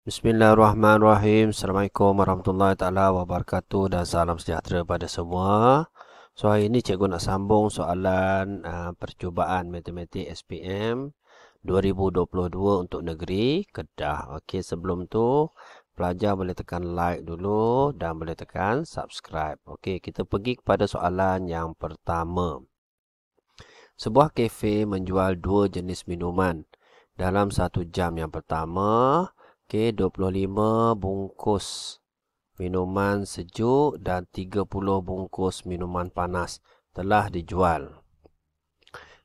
Bismillahirrahmanirrahim. Assalamualaikum warahmatullahi taala wabarakatuh dan salam sejahtera pada semua. So hari ini cikgu nak sambung soalan percubaan matematik SPM 2022 untuk negeri Kedah. Okey, sebelum tu pelajar boleh tekan like dulu dan boleh tekan subscribe. Okey, kita pergi kepada soalan yang pertama. Sebuah kafe menjual dua jenis minuman dalam satu jam. Yang pertama, 25 bungkus minuman sejuk dan 30 bungkus minuman panas telah dijual.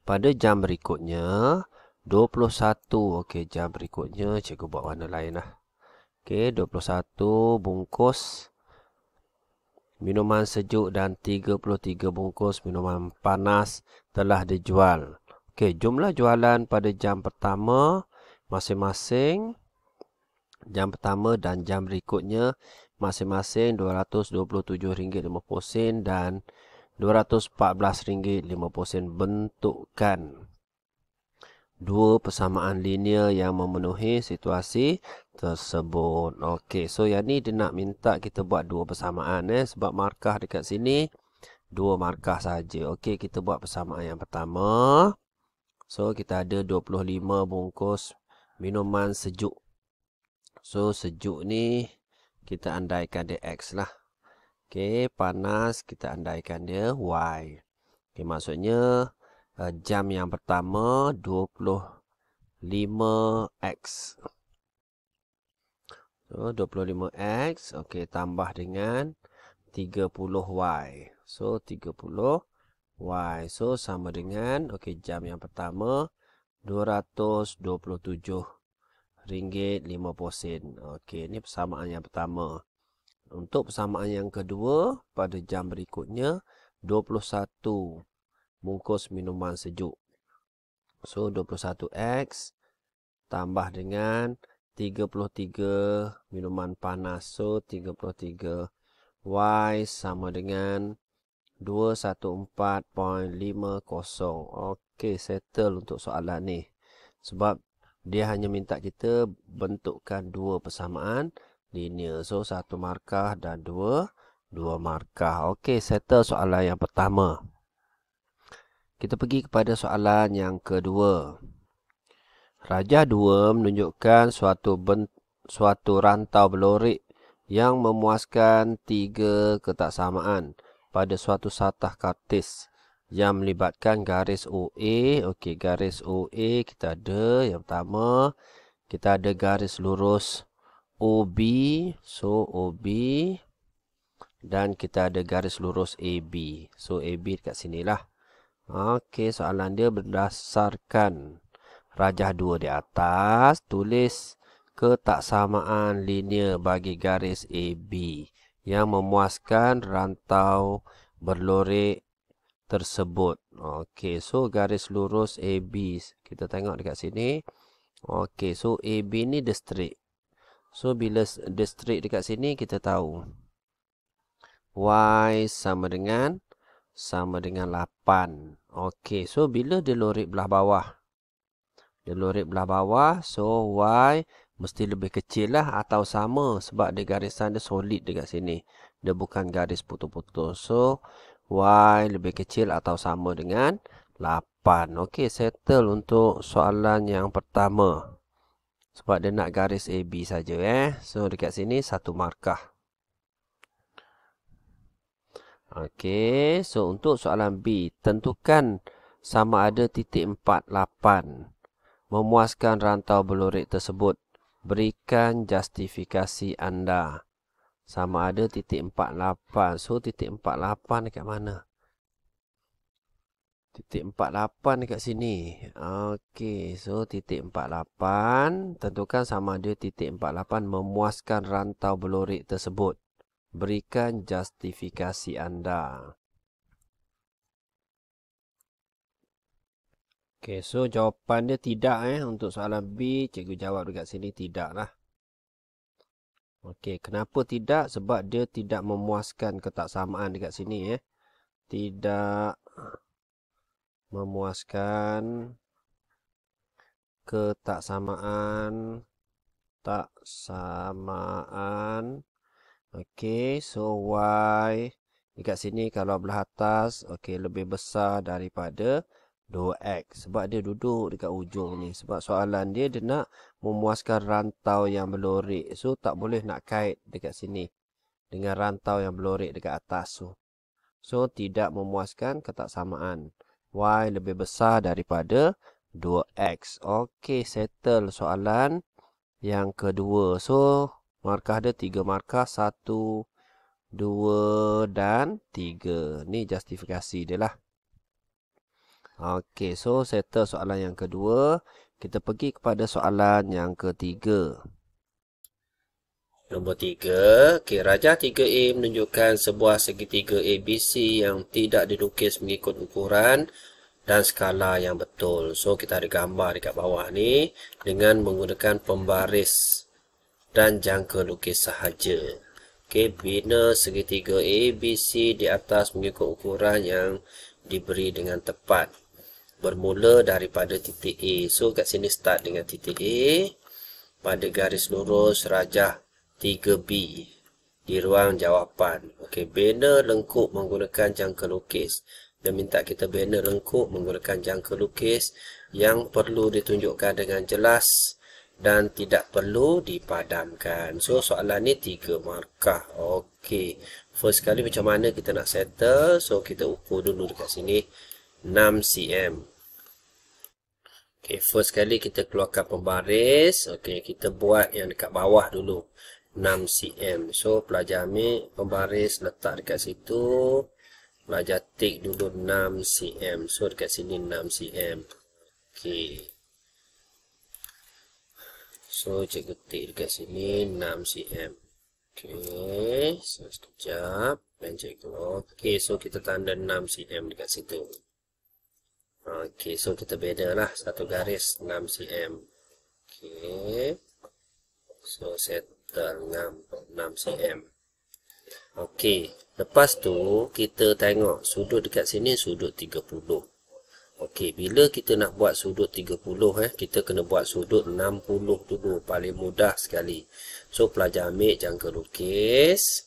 Pada jam berikutnya, 21. Okey, jam berikutnya cikgu buat warna lain lah. Okey, 21 bungkus minuman sejuk dan 33 bungkus minuman panas telah dijual. Okey, jumlah jualan pada jam pertama masing-masing, jam pertama dan jam berikutnya masing-masing RM227.50 dan RM214.50. Bentukkan dua persamaan linear yang memenuhi situasi tersebut. Okey, so yang ni dia nak minta kita buat dua persamaan sebab markah dekat sini dua markah saja. Okey, kita buat persamaan yang pertama. So kita ada 25 bungkus minuman sejuk. So sejuk ni kita andaikan dia X lah. Okey, panas kita andaikan dia Y. Okey, maksudnya jam yang pertama 25X. So 25X, okey, tambah dengan 30Y. So 30Y. So sama dengan, okey, jam yang pertama RM227.50. Okey, ini persamaan yang pertama. Untuk persamaan yang kedua, pada jam berikutnya 21 bungkus minuman sejuk. So 21X tambah dengan 33 minuman panas. So 33Y sama dengan 214.50. Okey, settle untuk soalan ni. Sebab dia hanya minta kita bentukkan dua persamaan linear. So satu markah dan dua markah. Okey, settle soalan yang pertama. Kita pergi kepada soalan yang kedua. Rajah 2 menunjukkan suatu rantau berlorik yang memuaskan tiga ketaksamaan pada suatu satah kartis yang melibatkan garis OA. Okey, garis OA kita ada. Yang pertama, kita ada garis lurus OB. So OB. Dan kita ada garis lurus AB. So AB dekat sinilah. Okey, soalan dia berdasarkan rajah 2 di atas. Tulis ketaksamaan linear bagi garis AB yang memuaskan rantau berlorik tersebut. Okey, so garis lurus AB. Kita tengok dekat sini. Okey, so AB ni dia straight. So bila dia straight dekat sini, kita tahu Y sama dengan 8. Okey, so bila dia lorik belah bawah. Dia lorik belah bawah, so Y mesti lebih kecil lah atau sama sebab dia garisan dia solid dekat sini. Dia bukan garis putus-putus. So Y lebih kecil atau sama dengan 8. Okey, settle untuk soalan yang pertama. Sebab dia nak garis AB saja So dekat sini satu markah. Okey, so untuk soalan B, tentukan sama ada titik 48 memuaskan rantau berlorik tersebut. Berikan justifikasi anda. Sama ada titik 48. So titik 48 dekat mana? Titik 48 dekat sini. Okey, so titik 48. Tentukan sama ada titik 48 memuaskan rantau berlorik tersebut. Berikan justifikasi anda. Okey, so jawapan dia tidak untuk soalan B, cikgu jawab dekat sini tidak lah. Okey, kenapa tidak? Sebab dia tidak memuaskan ketaksamaan dekat sini Tidak memuaskan ketaksamaan tak samaan. Okey, so Y dekat sini kalau belah atas, okey, lebih besar daripada 2X. Sebab dia duduk dekat ujung ni. Sebab soalan dia nak memuaskan rantau yang berlorek. So, tak boleh nak kait dekat sini dengan rantau yang berlorek dekat atas tu. So, tidak memuaskan ketaksamaan. Y lebih besar daripada 2X. Okey, settle soalan yang kedua. So, markah dia 3 markah. 1, 2 dan 3. Ni justifikasi dia lah. Okey, so settle soalan yang kedua. Kita pergi kepada soalan yang ketiga. Nombor 3. Okay, rajah 3A menunjukkan sebuah segitiga ABC yang tidak dilukis mengikut ukuran dan skala yang betul. So, kita ada gambar dekat bawah ni dengan menggunakan pembaris dan jangka lukis sahaja. Okay, bina segitiga ABC di atas mengikut ukuran yang diberi dengan tepat. Bermula daripada titik A. So, kat sini start dengan titik A. Pada garis lurus rajah 3B di ruang jawapan. Okey, banner lengkup menggunakan jangka lukis. Dia minta kita banner lengkup menggunakan jangka lukis yang perlu ditunjukkan dengan jelas dan tidak perlu dipadamkan. So, soalan ni 3 markah. Okey, first kali macam mana kita nak settle? So, kita ukur dulu dekat sini 6 cm. Okey, first kali kita keluarkan pembaris. Okey, kita buat yang dekat bawah dulu. 6 cm. So, pelajar ambil pembaris, letak dekat situ. Pelajar tik dulu 6 cm. So, dekat sini 6 cm. Okey. So, cikgu tik dekat sini 6 cm. Okey. So, sekejap. Dan cikgu. Okey, so kita tanda 6 cm dekat situ. Okey, so kita beda lah. Satu garis 6 cm. Okey. So, settle 6 cm. Okey, lepas tu kita tengok sudut dekat sini sudut 30. Okey, bila kita nak buat sudut 30 kita kena buat sudut 60 dulu, paling mudah sekali. So, pelajar ambil jangka lukis.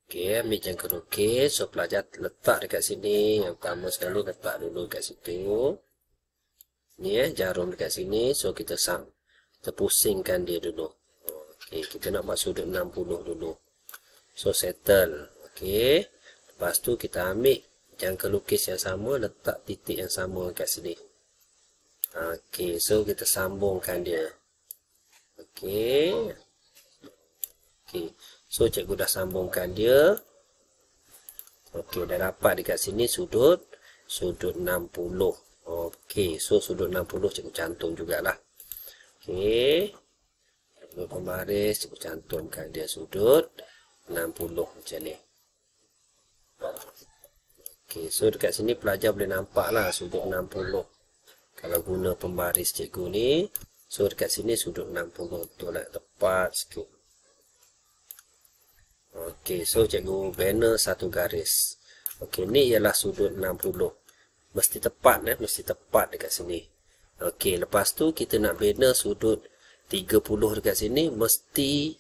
Okey, ambil jangka lukis. So, pelajar letak dekat sini. Yang pertama sekali letak dulu dekat situ. Ni jarum dekat sini. So, kita pusingkan dia dulu. Okey, kita nak buat sudut 60 dulu. So, settle. Okey. Lepas tu, kita ambil jangka lukis yang sama, letak titik yang sama kat sini. Okey, so kita sambungkan dia. Okey. Okey. So, cikgu dah sambungkan dia. Okey, dah dapat dekat sini sudut 60. Okey, so sudut 60 cikgu cantum jugalah. Okey. Pembaris, cikgu cantumkan dia sudut 60 macam ni. Okey, so dekat sini pelajar boleh nampak lah sudut 60. Kalau guna pembaris cikgu ni, so dekat sini sudut 60 tu lah, tepat sikit. Okey, so cikgu banner satu garis. Okey, ni ialah sudut 60. Mesti tepat mesti tepat dekat sini. Okey, lepas tu kita nak banner sudut 30 dekat sini, mesti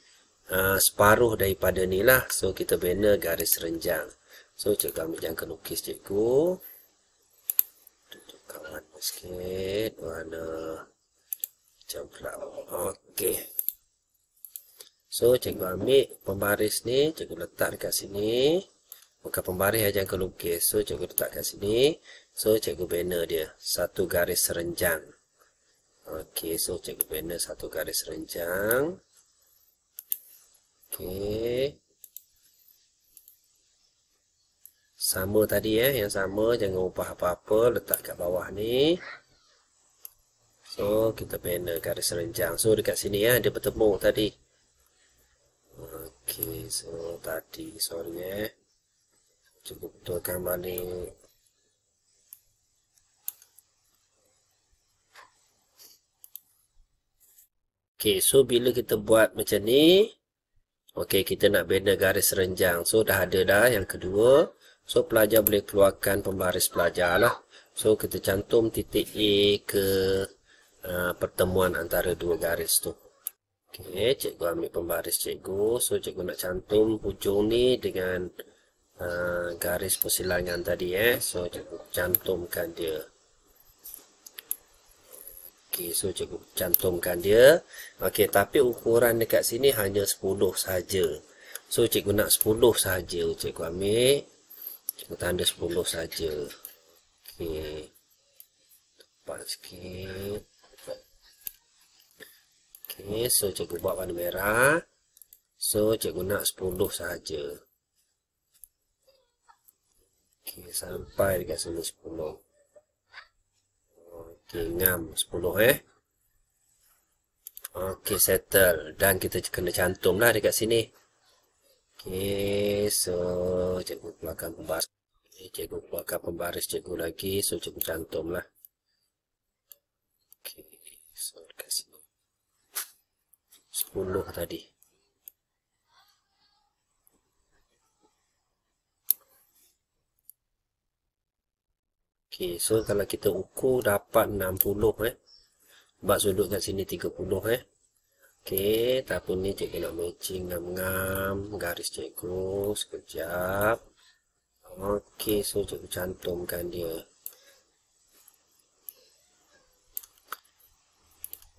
separuh daripada ni lah. So, kita banner garis renjang. So, cikgu ambil jangka lukis cikgu. Tunjukkan warna sikit. Warna coklat. Okey. So, cikgu ambil pembaris ni. Cikgu letak dekat sini. Bukan pembaris jangka lukis. So, cikgu letak kat sini. So, cikgu banner dia. Satu garis renjang. Okey, so cikgu banner satu garis renjang. Okey. Sama tadi yang sama, jangan ubah apa-apa, letak kat bawah ni. So, kita banner garis renjang. So, dekat sini dia bertemu tadi. Okey, so tadi, sorry cukup betulkan balik. Okey, so bila kita buat macam ni, okey, kita nak banner garis renjang. So, dah ada dah yang kedua. So, pelajar boleh keluarkan pembaris pelajar lah. So, kita cantum titik A ke pertemuan antara dua garis tu. Okey, cikgu ambil pembaris cikgu. So, cikgu nak cantum hujung ni dengan garis persilangan tadi. So, cikgu cantumkan dia. Okey, so cikgu cantumkan dia. Okey, tapi ukuran dekat sini hanya 10 saja. So, cikgu nak 10 saja. Cikgu ambil. Cikgu tanda 10 saja. Okey. Tepat sikit. Okey, so cikgu buat warna merah. So, cikgu nak 10 saja. Okey, sampai dekat sini 10. Okey, ngam 10 Okey, settle. Dan kita kena cantumlah dekat sini. Okey, so cikgu keluarkan pembaris. Cikgu keluarkan pembaris cikgu lagi. So, cikgu cantumlah. Okey, so dekat sini 10 tadi. Okey, so kalau kita ukur dapat 60 sebab sudut kat sini 30 Okey, tapi ni cikgu nak matching ngam-ngam garis cikgu sekejap. Okey, so cikgu cantumkan dia.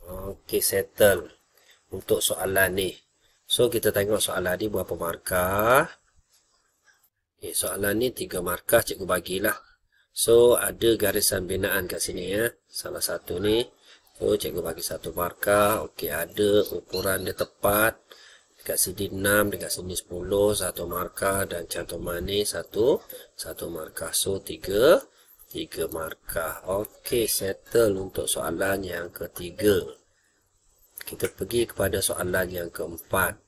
Okey, settle untuk soalan ni. So, kita tengok soalan ni berapa markah. Okay, soalan ni 3 markah cikgu bagilah. So, ada garisan binaan kat sini Salah satu ni. So, cikgu bagi 1 markah. Okey, ada ukuran dia tepat. Dekat sini 6, dekat sini 10, 1 markah. Dan cantuman ni 1 markah. So, 3 markah. Okey, settle untuk soalan yang ketiga. Kita pergi kepada soalan yang keempat.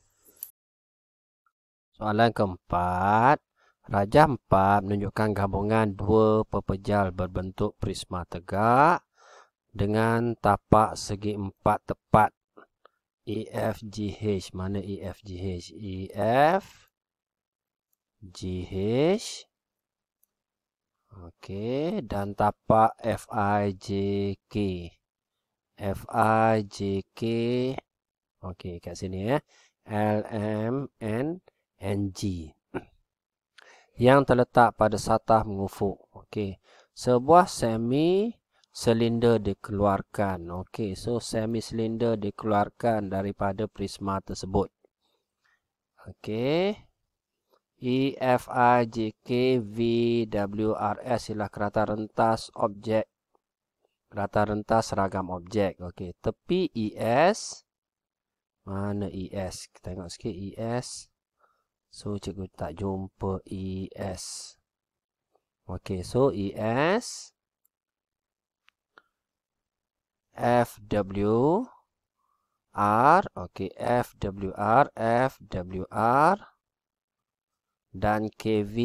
Soalan keempat. Rajah 4 menunjukkan gabungan dua pepejal berbentuk prisma tegak dengan tapak segi 4 tepat. EFGH. Mana EFGH? EFGH. Okey. Dan tapak FIJK. FIJK. Okey, kat sini LMNNG. Yang terletak pada satah mengufuk. Okey. Sebuah semi silinder dikeluarkan. Okey, so semi silinder dikeluarkan daripada prisma tersebut. Okey. EFIJK VWRS ialah kerata rentas objek. Kerata rentas seragam objek. Okey, tepi ES. Mana ES? Kita tengok sikit ES. So, cikgu tak jumpa ES. Okey, so ES. FWR. Okey, FWR. Dan KV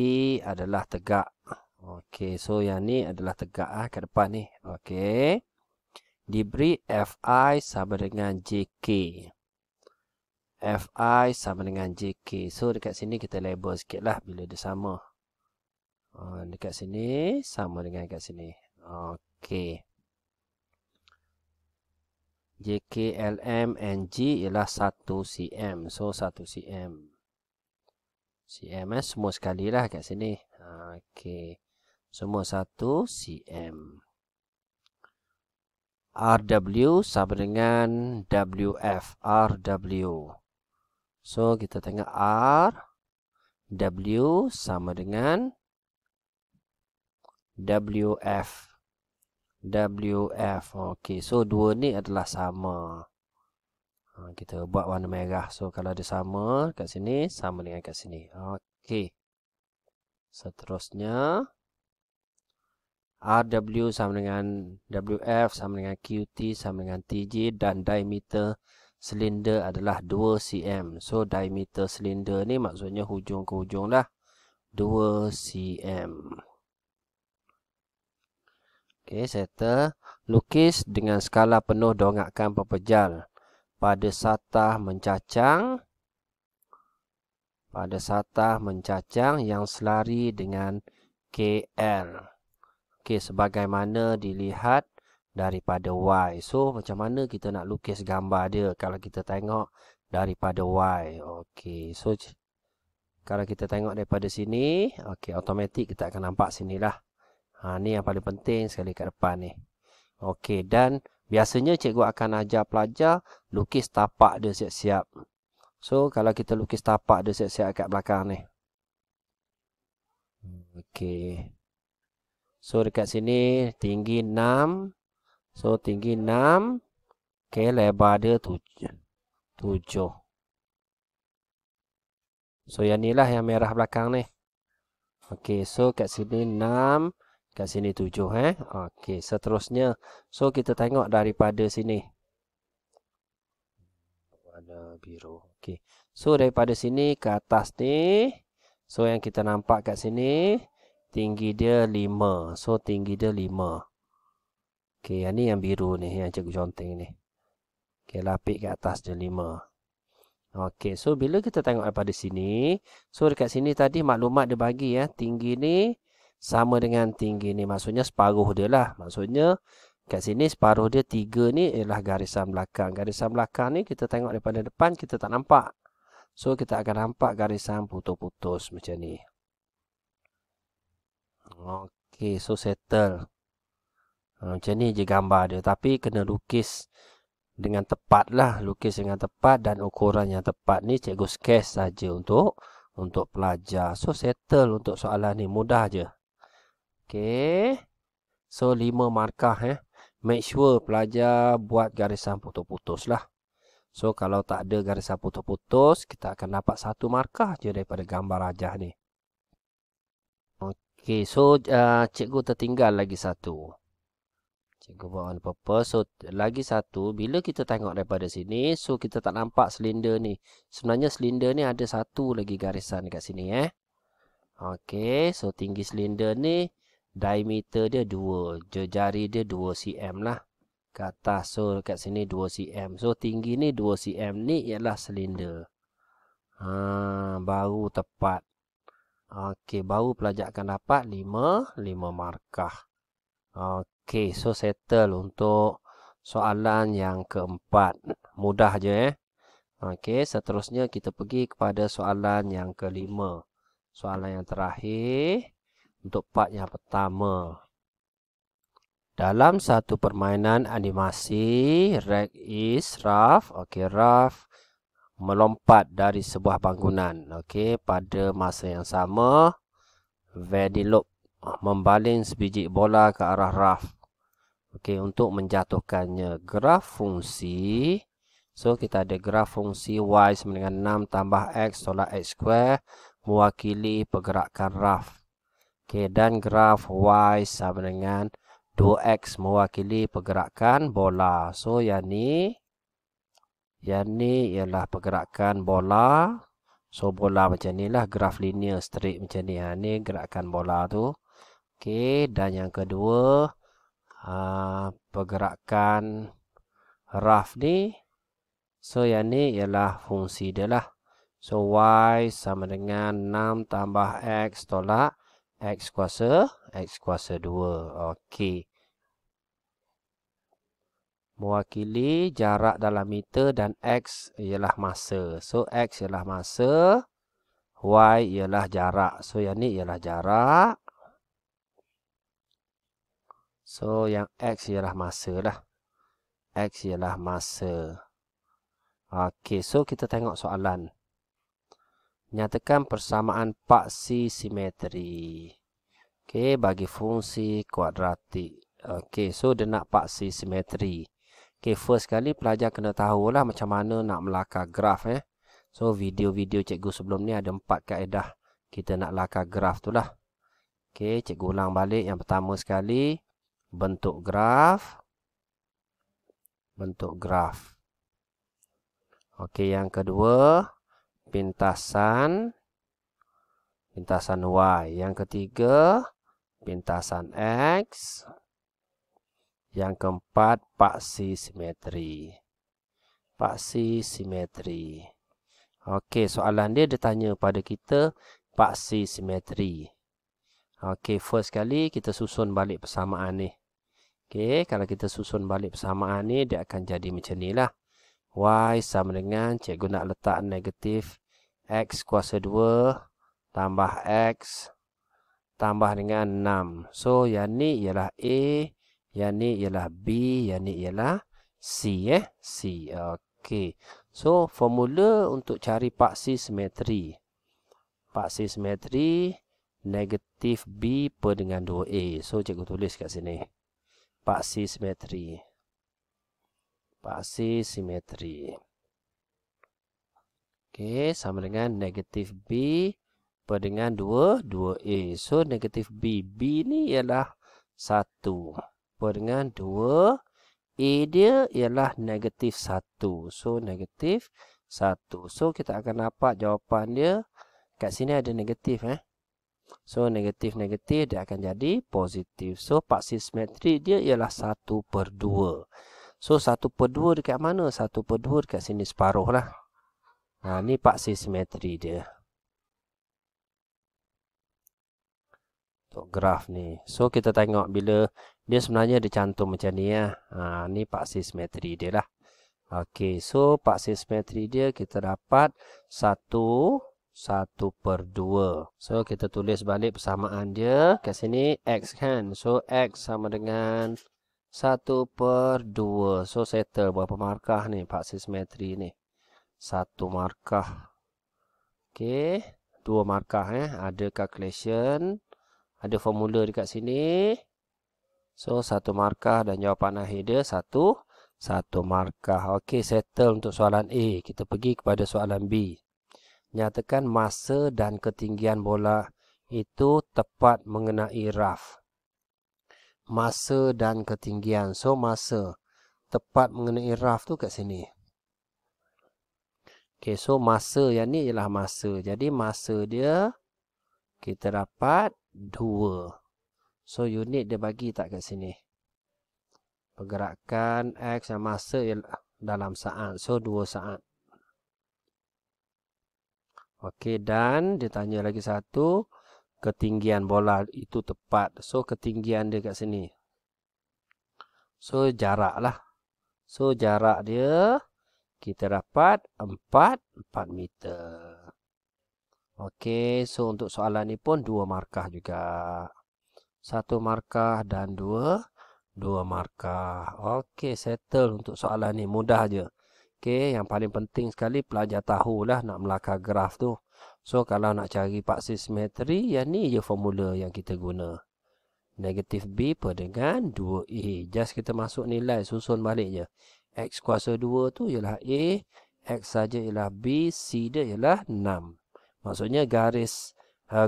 adalah tegak. Okey, so yang ni adalah tegak ke depan ni. Okey. Diberi FI sama dengan JK. FI sama dengan JK. So, dekat sini kita label sikit lah bila dia sama. Dekat sini sama dengan dekat sini. Okey. JK, LM, NG ialah 1 cm. So, 1 cm. cm semua sekali lah kat sini. Okey. Semua 1 cm. RW sama dengan WF. RW. So, kita tengok R. W sama dengan WF. WF. Okey, so dua ni adalah sama. Kita buat warna merah. So, kalau ada sama kat sini, sama dengan kat sini. Okey. Seterusnya, RW sama dengan WF, sama dengan QT, sama dengan TG. Dan diameter silinder adalah 2 cm. So, diameter silinder ni maksudnya hujung ke hujung lah. 2 cm. Okey, settle. Lukis dengan skala penuh dongakkan pepejal pada satah mencacang. Pada satah mencacang yang selari dengan KL. Okey, sebagaimana dilihat daripada Y. So, macam mana kita nak lukis gambar dia kalau kita tengok daripada Y. Okey, so kalau kita tengok daripada sini, okey, automatik kita akan nampak sinilah. Ni yang paling penting sekali kat depan ni. Okey, dan biasanya cikgu akan ajar pelajar lukis tapak dia siap-siap. So, kalau kita lukis tapak dia siap-siap kat belakang ni. Okey. So, dekat sini tinggi 6. So, tinggi 6. Okey, lebar dia 7. So, yang ni lah yang merah belakang ni. Okey, so kat sini 6. Kat sini 7. Okey, seterusnya. So, kita tengok daripada sini. Warna biru. Okey. So, daripada sini ke atas ni. So, yang kita nampak kat sini, tinggi dia 5. So, tinggi dia 5. Okey, yang ni yang biru ni, yang cikgu conteng ni. Okey, lapik kat atas dia 5. Okey, so bila kita tengok daripada sini, so dekat sini tadi maklumat dia bagi ya, tinggi ni sama dengan tinggi ni. Maksudnya separuh dia lah. Maksudnya kat sini separuh dia 3 ni ialah garisan belakang. Garisan belakang ni kita tengok daripada depan kita tak nampak. So, kita akan nampak garisan putus-putus macam ni. Okey, so settle. Macam ni je gambar dia. Tapi kena lukis dengan tepat lah. Lukis dengan tepat dan ukuran yang tepat ni cikgu sketch saja untuk pelajar. So, settle untuk soalan ni. Mudah je. Okey. So, 5 markah. Make sure pelajar buat garisan putus-putus lah. So, kalau tak ada garisan putus-putus, kita akan dapat 1 markah je daripada gambar rajah ni. Okey, so cikgu tertinggal lagi 1. Cikgu buat warna purple. So, lagi 1. Bila kita tengok daripada sini, so kita tak nampak silinder ni. Sebenarnya silinder ni ada 1 lagi garisan dekat sini. Okey, so tinggi silinder ni, diameter dia 2. Jari dia 2 cm lah. Ke atas. So, kat sini 2 cm. So, tinggi ni 2 cm ni ialah silinder. Baru tepat. Okey, baru pelajar akan dapat 5 markah. Okey, so settle untuk soalan yang keempat. Mudah je Okey, seterusnya kita pergi kepada soalan yang kelima. Soalan yang terakhir untuk part yang pertama. Dalam satu permainan animasi, Rex is Ralph. Okey, Ralph melompat dari sebuah bangunan. Okey, pada masa yang sama, Vanellope membaling sebiji bola ke arah Ralph. Okey, untuk menjatuhkannya. Graf fungsi. So, kita ada graf fungsi Y sama dengan 6 tambah X tolak X square mewakili pergerakan Ralph. Okey, dan graf Y sama dengan 2X mewakili pergerakan bola. So, yang ni ialah pergerakan bola. So, bola macam ni lah. Graf linear straight macam ni. Ni gerakan bola tu. Okey, dan yang kedua, pergerakan Ralph ni. So, yang ni ialah fungsi dia lah. So, Y sama dengan 6 tambah X tolak X kuasa 2. Okey. Mewakili jarak dalam meter dan X ialah masa. So, X ialah masa. Y ialah jarak. So, yang ni ialah jarak. So, yang X ialah masa lah. X ialah masa. Okey, so kita tengok soalan. Nyatakan persamaan paksi simetri. Okey, bagi fungsi kuadratik. Okey, so dia nak paksi simetri. Okey, first kali pelajar kena tahulah macam mana nak melakar graf. So, video-video cikgu sebelum ni ada 4 kaedah kita nak lakar graf tu lah. Okey, cikgu ulang balik. Yang pertama sekali, bentuk graf. Bentuk graf. Okey, yang kedua, pintasan. Pintasan Y. Yang ketiga, pintasan X. Yang keempat, paksi simetri. Paksi simetri. Okey, soalan dia tanya pada kita paksi simetri. Okey, first kali kita susun balik persamaan ni. Okey, kalau kita susun balik persamaan ni, dia akan jadi macam ni lah. Y sama dengan, cikgu nak letak negatif X kuasa 2 tambah X tambah dengan 6. So, yang ni ialah A, yang ni ialah B, yang ni ialah C. C. Okey. So, formula untuk cari paksi simetri. Paksi simetri negatif B per dengan 2A. So, cikgu tulis kat sini. Paksi simetri. Paksi simetri. Okey, sama dengan negatif B per dengan 2A. So, negatif B. B ni ialah 1 per dengan 2. A dia ialah negatif 1. So, negatif 1. So, kita akan dapat jawapan dia. Kat sini ada negatif. So, negatif-negatif dia akan jadi positif. So, paksi simetri dia ialah 1 per 2. So, 1 per 2 dekat mana? 1 per 2 dekat sini separuh lah. Ni paksi simetri dia. Untuk graf ni. So, kita tengok bila dia sebenarnya dicantum macam ni ya. Ni paksi simetri dia lah. Okey, so paksi simetri dia kita dapat 1 per 2. So, kita tulis balik persamaan dia. Kat sini X kan. So, X sama dengan 1 per 2. So, settle berapa markah ni paksi simetri ni. 1 markah. Okey, 2 markah Ada calculation. Ada formula dekat sini. So, 1 markah dan jawapan akhir dia 1 markah. Okey, settle untuk soalan A. Kita pergi kepada soalan B. Nyatakan masa dan ketinggian bola itu tepat mengenai raf. Masa dan ketinggian. So, masa tepat mengenai raf tu kat sini. Okey, so masa yang ni ialah masa. Jadi, masa dia kita dapat 2. So, unit dia bagi tak kat sini. Pergerakan X yang masa dalam saat. So, 2 saat. Okey, dan dia tanya lagi satu. Ketinggian bola itu tepat. So, ketinggian dia kat sini. So, jarak lah. So, jarak dia kita dapat 4 meter. Okey, so untuk soalan ni pun 2 markah juga. 1 markah dan 2 markah. Okey, settle untuk soalan ni. Mudah je. Okey, yang paling penting sekali pelajar tahulah nak melakar graf tu. So, kalau nak cari paksi simetri, yang ni je formula yang kita guna. Negatif B per dengan 2A. Just kita masuk nilai, susun balik je. X kuasa 2 tu ialah A. X saja ialah B. C dia ialah 6. Maksudnya garis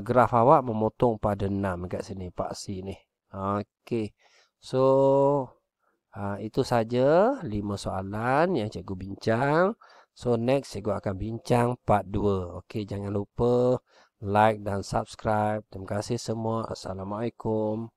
graf awak memotong pada 6 kat sini, paksi ni. Okey. So, itu saja 5 soalan yang cikgu bincang. So, next cikgu akan bincang part 2. Okey, jangan lupa like dan subscribe. Terima kasih semua. Assalamualaikum.